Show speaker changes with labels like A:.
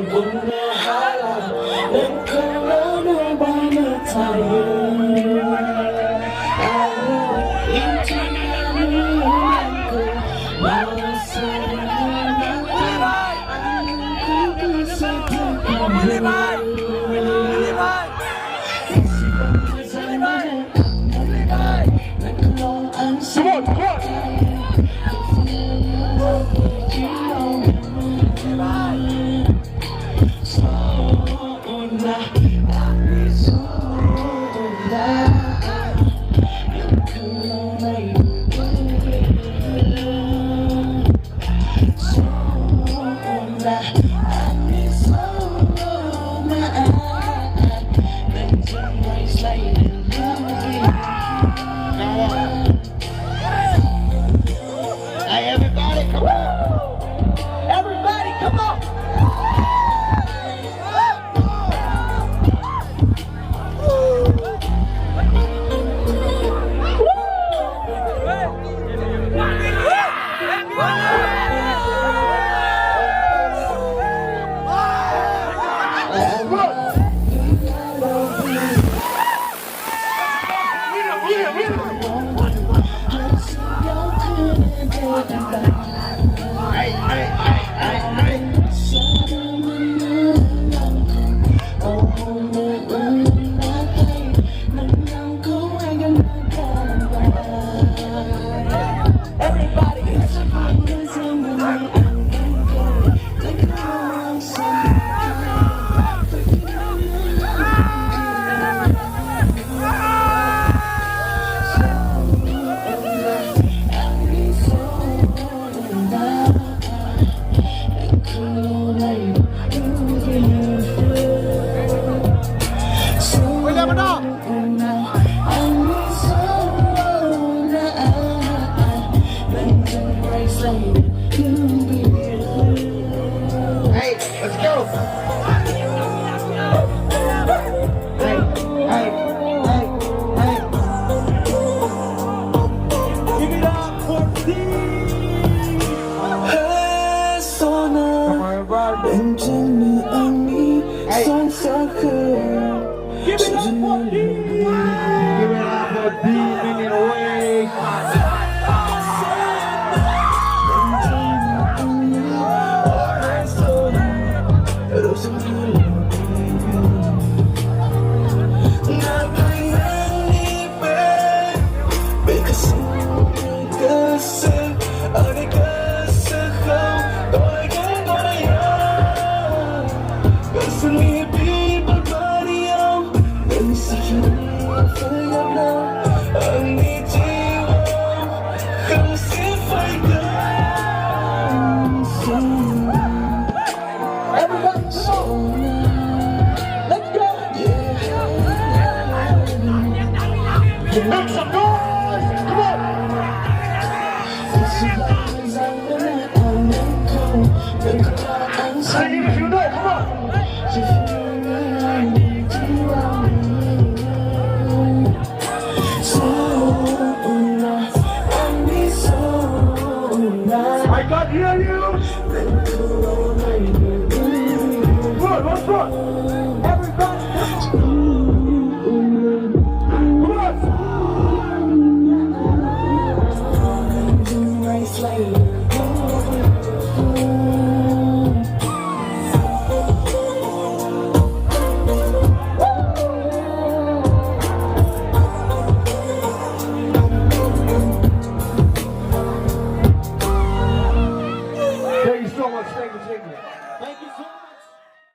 A: bungahala ng kalooban na tayo. Hindi namin ko masasabi ang kagusap ko.
B: Everybody, come on! Everybody, come on! Hey, let's go. Hey, hey, hey, hey. Give it up for Steve.
A: Come on, everybody.
B: Hey. Give it up for Steve. Give it up for Steve in the way. Make some noise! Come on! Say it if you know, come on! I can't hear you! Good, what's good?